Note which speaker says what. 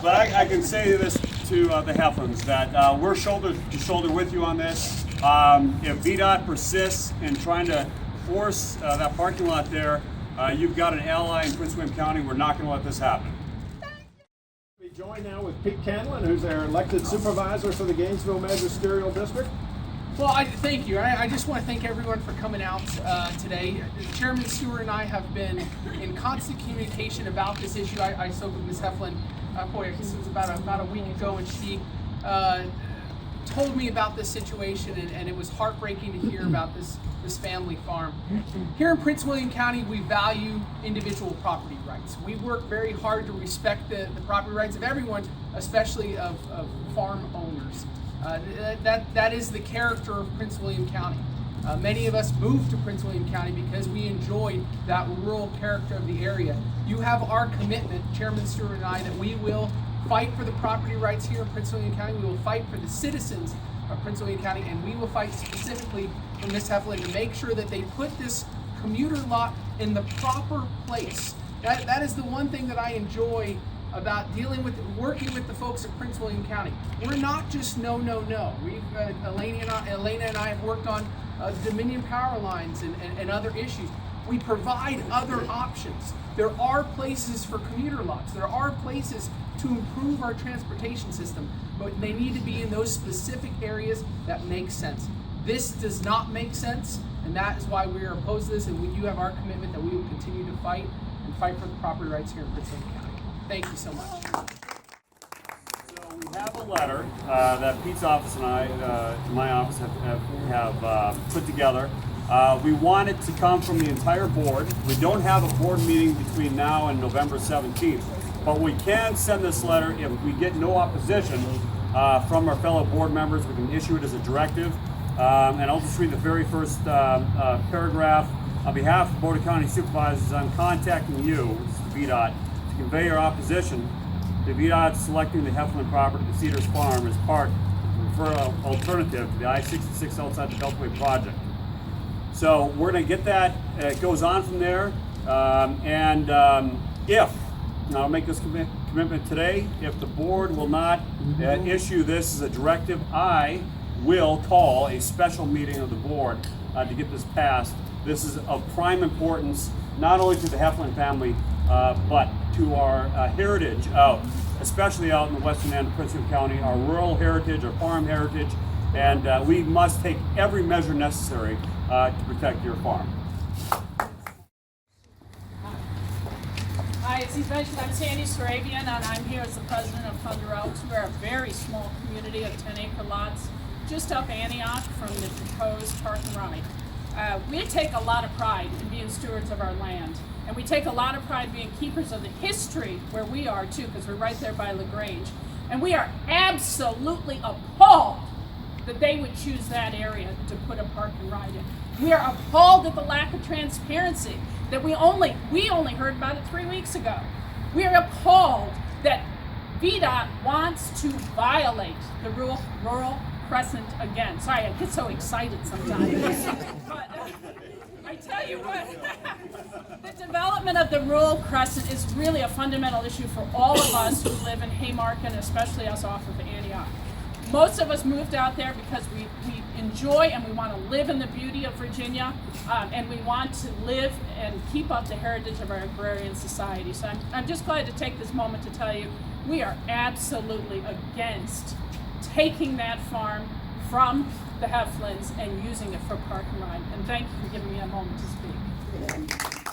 Speaker 1: But I can say this to the Heflins, that we're shoulder to shoulder with you on this. If VDOT persists in trying to force that parking lot there, you've got an ally in Prince William County. We're not going to let this happen.
Speaker 2: We join now with Pete Candlund, who's our elected supervisor for the Gainesville Magisterial District.
Speaker 3: Well, thank you. I just want to thank everyone for coming out today. Chairman Stewart and I have been in constant communication about this issue. I spoke with Ms. Heflin, I guess it was about a week ago, and she told me about this situation, and it was heartbreaking to hear about this family farm. Here in Prince William County, we value individual property rights. We work very hard to respect the property rights of everyone, especially of farm owners. That is the character of Prince William County. Many of us moved to Prince William County because we enjoyed that rural character of the area. You have our commitment, Chairman Stewart and I, that we will fight for the property rights here in Prince William County. We will fight for the citizens of Prince William County, and we will fight specifically for Ms. Heflin to make sure that they put this commuter lot in the proper place. That is the one thing that I enjoy about working with the folks of Prince William County. We're not just no. We've Elena and I have worked on Dominion power lines and other issues. We provide other options. There are places for commuter lots. There are places to improve our transportation system, but they need to be in those specific areas that make sense. This does not make sense, and that is why we are opposed to this, and you have our commitment that we will continue to fight for the property rights here in Prince William County. Thank you so much.
Speaker 1: So we have a letter that Pete's office and I, my office, have put together. We want it to come from the entire board. We don't have a board meeting between now and November 17th, but we can send this letter if we get no opposition from our fellow board members. We can issue it as a directive. And I'll just read the very first paragraph. On behalf of the Board of County Supervisors, I'm contacting you, this is VDOT, to convey your opposition to VDOT selecting the Heflin property to Cedars Farm as part of the referral alternative to the I66 outside the Beltway project. So we're going to get that. It goes on from there. If, and I'll make this commitment today, if the board will not issue this as a directive, I will call a special meeting of the board to get this passed. This is of prime importance, not only to the Heflin family, but to our heritage out, especially out in the western end of Prince William County, our rural heritage, our farm heritage, and we must take every measure necessary to protect your farm.
Speaker 4: Hi, as he's mentioned, I'm Sandy Surabian, and I'm here as the president of Thunder Oaks. We're a very small community of 10-acre lots just up Antioch from the proposed park and ride. We take a lot of pride in being stewards of our land, and we take a lot of pride being keepers of the history where we are too, because we're right there by LaGrange. And we are absolutely appalled that they would choose that area to put a park and ride in. We are appalled at the lack of transparency that we only heard about it 3 weeks ago. We are appalled that VDOT wants to violate the rural Crescent again. Sorry, I get so excited sometimes. But I tell you what, the development of the rural Crescent is really a fundamental issue for all of us who live in Haymarket, and especially us off of Antioch. Most of us moved out there because we enjoy and we want to live in the beauty of Virginia, and we want to live and keep up the heritage of our agrarian society. So I'm just glad to take this moment to tell you we are absolutely against taking that farm from the Heflins and using it for park and ride. And thank you for giving me a moment to speak.